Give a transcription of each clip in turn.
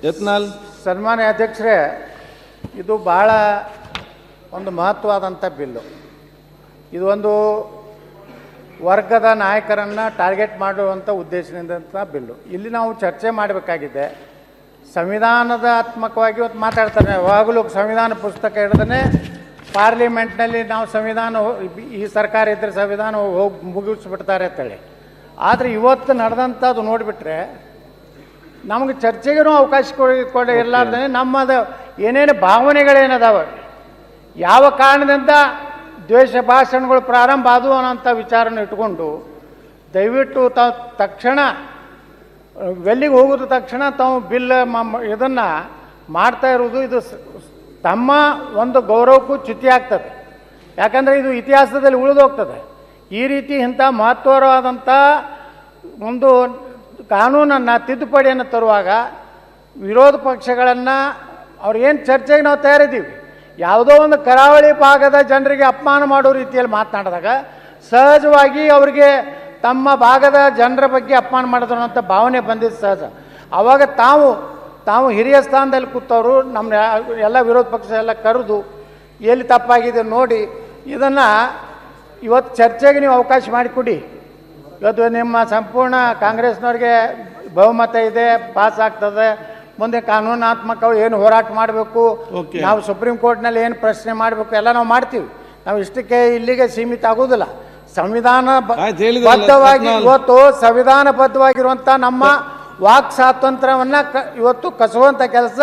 ಯತ್ನಾಳ್. ಸನ್ಮಾನ್ಯ ಅಧ್ಯಕ್ಷರೇ, ಇದು ಭಾಳ ಒಂದು ಮಹತ್ವವಾದಂಥ ಬಿಲ್ಲು. ಇದು ಒಂದು ವರ್ಗದ ನಾಯಕರನ್ನು ಟಾರ್ಗೆಟ್ ಮಾಡುವಂಥ ಉದ್ದೇಶದಿಂದ ಬಿಲ್ಲು. ಇಲ್ಲಿ ನಾವು ಚರ್ಚೆ ಮಾಡಬೇಕಾಗಿದೆ. ಸಂವಿಧಾನದಾತ್ಮಕವಾಗಿ ಇವತ್ತು ಮಾತಾಡ್ತಾರೆ, ಯಾವಾಗಲೂ ಸಂವಿಧಾನ ಪುಸ್ತಕ ಹಿಡಿದೇ ಪಾರ್ಲಿಮೆಂಟ್ನಲ್ಲಿ ನಾವು ಸಂವಿಧಾನ ಈ ಸರ್ಕಾರ ಇದ್ದರೆ ಸಂವಿಧಾನ ಹೋಗಿ ಮುಗಿಸ್ಬಿಡ್ತಾರೆ ಅಂತೇಳಿ. ಆದರೆ ಇವತ್ತು ನಡೆದಂಥದ್ದು ನೋಡಿಬಿಟ್ರೆ ನಮಗೆ ಚರ್ಚೆಗೂ ಅವಕಾಶ ಕೊಡಿ ಇರಲಾರ್ದೇ ನಮ್ಮದು ಏನೇನು ಭಾವನೆಗಳೇನದಾವ, ಯಾವ ಕಾರಣದಿಂದ ದ್ವೇಷ ಭಾಷಣಗಳು ಪ್ರಾರಂಭ ಆದವು ಅನ್ನೋಂಥ ವಿಚಾರನ ಇಟ್ಕೊಂಡು ದಯವಿಟ್ಟು ತಾವು ತಕ್ಷಣ ವೆಲ್ಲಿಗೆ ಹೋಗೋದು ತಕ್ಷಣ ತಾವು ಬಿಲ್ ಇದನ್ನು ಮಾಡ್ತಾ ಇರೋದು ಇದು ತಮ್ಮ ಒಂದು ಗೌರವಕ್ಕೂ ಚ್ಯುತಿ ಆಗ್ತದೆ. ಯಾಕಂದರೆ ಇದು ಇತಿಹಾಸದಲ್ಲಿ ಉಳಿದೋಗ್ತದೆ. ಈ ರೀತಿ ಇಂಥ ಮಹತ್ವವಾದಂಥ ಒಂದು ಕಾನೂನನ್ನು ತಿದ್ದುಪಡಿಯನ್ನು ತರುವಾಗ ವಿರೋಧ ಪಕ್ಷಗಳನ್ನು ಅವ್ರಿಗೇನು ಚರ್ಚೆಗೆ ನಾವು ತಯಾರಿದ್ದೀವಿ, ಯಾವುದೋ ಒಂದು ಕರಾವಳಿ ಭಾಗದ ಜನರಿಗೆ ಅಪಮಾನ ಮಾಡೋ ರೀತಿಯಲ್ಲಿ ಮಾತನಾಡಿದಾಗ ಸಹಜವಾಗಿ ಅವರಿಗೆ ತಮ್ಮ ಭಾಗದ ಜನರ ಬಗ್ಗೆ ಅಪಮಾನ ಮಾಡಿದ್ರು ಅನ್ನೋಂಥ ಭಾವನೆ ಬಂದಿದ್ದು ಸಹಜ. ಆವಾಗ ತಾವು ಹಿರಿಯ ಸ್ಥಾನದಲ್ಲಿ ಕೂತವರು ನಮ್ಮ ಎಲ್ಲ ವಿರೋಧ ಪಕ್ಷ ಎಲ್ಲ ಕರೆದು ಎಲ್ಲಿ ತಪ್ಪಾಗಿದೆ ನೋಡಿ ಇದನ್ನು ಇವತ್ತು ಚರ್ಚೆಗೆ ನೀವು ಅವಕಾಶ ಮಾಡಿಕೊಡಿ. ಇವತ್ತು ನಿಮ್ಮ ಸಂಪೂರ್ಣ ಕಾಂಗ್ರೆಸ್ನವ್ರಿಗೆ ಬಹುಮತ ಇದೆ, ಪಾಸ್ ಆಗ್ತದೆ. ಮುಂದೆ ಕಾನೂನಾತ್ಮಕ ಏನು ಹೋರಾಟ ಮಾಡಬೇಕು, ನಾವು ಸುಪ್ರೀಂ ಕೋರ್ಟ್ನಲ್ಲಿ ಏನು ಪ್ರಶ್ನೆ ಮಾಡಬೇಕು ಎಲ್ಲ ನಾವು ಮಾಡ್ತೀವಿ. ನಾವು ಇಷ್ಟಕ್ಕೆ ಇಲ್ಲಿಗೆ ಸೀಮಿತ ಆಗೋದಿಲ್ಲ. ಸಂವಿಧಾನಬದ್ಧವಾಗಿ ಇವತ್ತು ಸಂವಿಧಾನಬದ್ಧವಾಗಿರುವಂಥ ನಮ್ಮ ವಾಕ್ ಸ್ವಾತಂತ್ರ್ಯವನ್ನು ಇವತ್ತು ಕಸುವಂಥ ಕೆಲಸ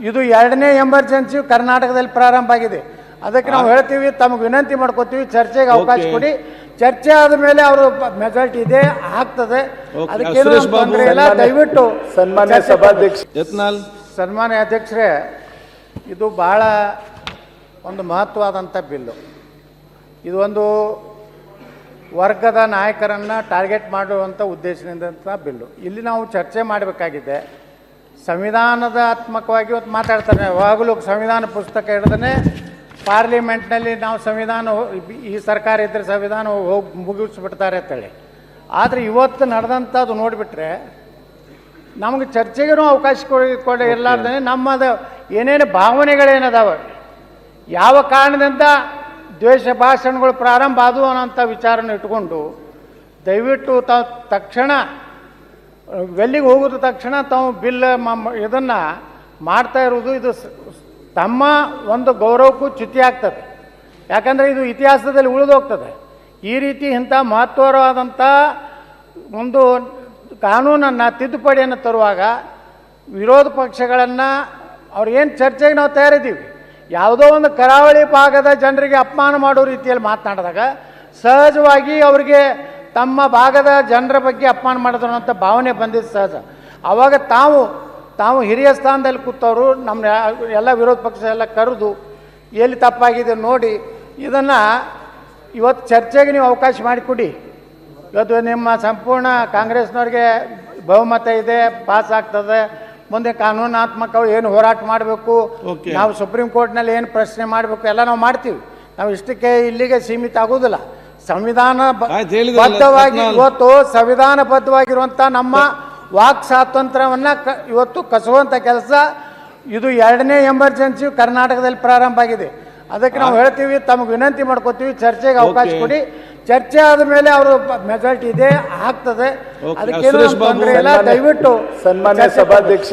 ಇದು 2ನೇ ಎಮರ್ಜೆನ್ಸಿ ಕರ್ನಾಟಕದಲ್ಲಿ ಪ್ರಾರಂಭ ಆಗಿದೆ. ಅದಕ್ಕೆ ನಾವು ಹೇಳ್ತೀವಿ, ತಮಗೆ ವಿನಂತಿ ಮಾಡ್ಕೋತೀವಿ, ಚರ್ಚೆಗೆ ಅವಕಾಶ ಕೊಡಿ. ಚರ್ಚೆ ಆದ ಮೇಲೆ ಅವರು ಮೆಜಾರಿಟಿ ಇದೆ ಆಗ್ತದೆ, ಅದಕ್ಕೇನು ತೊಂದರೆ ಇಲ್ಲ. ದಯವಿಟ್ಟು ಸನ್ಮಾನ್ಯ ಸಭಾಧ್ಯಕ್ಷ ಯತ್ನಾಳ್. ಸನ್ಮಾನ್ಯ ಅಧ್ಯಕ್ಷರೇ, ಇದು ಭಾಳ ಒಂದು ಮಹತ್ವವಾದಂಥ ಬಿಲ್ಲು. ಇದು ಒಂದು ವರ್ಗದ ನಾಯಕರನ್ನು ಟಾರ್ಗೆಟ್ ಮಾಡುವಂಥ ಉದ್ದೇಶದಿಂದ ಬಿಲ್ಲು. ಇಲ್ಲಿ ನಾವು ಚರ್ಚೆ ಮಾಡಬೇಕಾಗಿದೆ. ಸಂವಿಧಾನದಾತ್ಮಕವಾಗಿ ಇವತ್ತು ಮಾತಾಡ್ತಾರೆ, ಯಾವಾಗಲೂ ಸಂವಿಧಾನ ಪುಸ್ತಕ ಹಿಡಿದೇ ಪಾರ್ಲಿಮೆಂಟ್ನಲ್ಲಿ ನಾವು ಸಂವಿಧಾನ ಈ ಸರ್ಕಾರ ಇದ್ದರೆ ಸಂವಿಧಾನ ಹೋಗಿ ಮುಗಿಸ್ಬಿಡ್ತಾರೆ ಅಂತೇಳಿ. ಆದರೆ ಇವತ್ತು ನಡೆದಂಥದ್ದು ನೋಡಿಬಿಟ್ರೆ ನಮಗೆ ಚರ್ಚೆಗೂ ಅವಕಾಶ ಕೊಡಿ ಇರಲಾರ್ದೇ ನಮ್ಮದು ಏನೇನು ಭಾವನೆಗಳೇನದಾವ, ಯಾವ ಕಾರಣದಿಂದ ದ್ವೇಷ ಭಾಷಣಗಳು ಪ್ರಾರಂಭ ಆದವು ಅನ್ನೋಂಥ ವಿಚಾರನ ಇಟ್ಕೊಂಡು ದಯವಿಟ್ಟು ತಾವು ತಕ್ಷಣ ವೆಲ್ಲಿಗೆ ಹೋಗೋದು ತಕ್ಷಣ ತಾವು ಬಿಲ್ ಇದನ್ನು ಮಾಡ್ತಾ ಇರೋದು ಇದು ತಮ್ಮ ಒಂದು ಗೌರವಕ್ಕೂ ಚ್ಯುತಿ ಆಗ್ತದೆ. ಯಾಕಂದರೆ ಇದು ಇತಿಹಾಸದಲ್ಲಿ ಉಳಿದೋಗ್ತದೆ. ಈ ರೀತಿ ಇಂಥ ಮಹತ್ವವಾದಂಥ ಒಂದು ಕಾನೂನನ್ನು ತಿದ್ದುಪಡಿಯನ್ನು ತರುವಾಗ ವಿರೋಧ ಪಕ್ಷಗಳನ್ನು ಅವ್ರಿಗೇನು ಚರ್ಚೆಗೆ ನಾವು ತಯಾರಿದ್ದೀವಿ, ಯಾವುದೋ ಒಂದು ಕರಾವಳಿ ಭಾಗದ ಜನರಿಗೆ ಅಪಮಾನ ಮಾಡೋ ರೀತಿಯಲ್ಲಿ ಮಾತನಾಡಿದಾಗ ಸಹಜವಾಗಿ ಅವರಿಗೆ ತಮ್ಮ ಭಾಗದ ಜನರ ಬಗ್ಗೆ ಅಪಮಾನ ಮಾಡಿದ್ರು ಅನ್ನೋಂಥ ಭಾವನೆ ಬಂದಿದ್ದು ಸಹಜ. ಆವಾಗ ತಾವು ಹಿರಿಯ ಸ್ಥಾನದಲ್ಲಿ ಕೂತವರು ನಮ್ಮ ಎಲ್ಲ ವಿರೋಧ ಪಕ್ಷ ಎಲ್ಲ ಕರೆದು ಎಲ್ಲಿ ತಪ್ಪಾಗಿದೆ ನೋಡಿ ಇದನ್ನು ಇವತ್ತು ಚರ್ಚೆಗೆ ನೀವು ಅವಕಾಶ ಮಾಡಿಕೊಡಿ. ಇವತ್ತು ನಿಮ್ಮ ಸಂಪೂರ್ಣ ಕಾಂಗ್ರೆಸ್ನವ್ರಿಗೆ ಬಹುಮತ ಇದೆ, ಪಾಸ್ ಆಗ್ತದೆ. ಮುಂದೆ ಕಾನೂನಾತ್ಮಕ ಏನು ಹೋರಾಟ ಮಾಡಬೇಕು, ನಾವು ಸುಪ್ರೀಂ ಕೋರ್ಟ್ನಲ್ಲಿ ಏನು ಪ್ರಶ್ನೆ ಮಾಡಬೇಕು ಎಲ್ಲ ನಾವು ಮಾಡ್ತೀವಿ. ನಾವು ಇಷ್ಟಕ್ಕೆ ಇಲ್ಲಿಗೆ ಸೀಮಿತ ಆಗೋದಿಲ್ಲ. ಸಂವಿಧಾನಬದ್ಧವಾಗಿ ಇವತ್ತು ಸಂವಿಧಾನಬದ್ಧವಾಗಿರುವಂಥ ನಮ್ಮ ವಾಕ್ ಸ್ವಾತಂತ್ರ್ಯವನ್ನು ಇವತ್ತು ಕಸುವಂಥ ಕೆಲಸ ಇದು 2ನೇ ಎಮರ್ಜೆನ್ಸಿ ಕರ್ನಾಟಕದಲ್ಲಿ ಪ್ರಾರಂಭ ಆಗಿದೆ. ಅದಕ್ಕೆ ನಾವು ಹೇಳ್ತೀವಿ, ತಮಗೆ ವಿನಂತಿ ಮಾಡ್ಕೋತೀವಿ, ಚರ್ಚೆಗೆ ಅವಕಾಶ ಕೊಡಿ. ಚರ್ಚೆ ಆದ ಮೇಲೆ ಅವರು ಮೆಜಾರಿಟಿ ಇದೆ ಆಗ್ತದೆ, ಅದಕ್ಕೇನು ತೊಂದರೆ ಇಲ್ಲ. ದಯವಿಟ್ಟು ಸನ್ಮಾನ್ಯ ಸಭಾಧ್ಯಕ್ಷ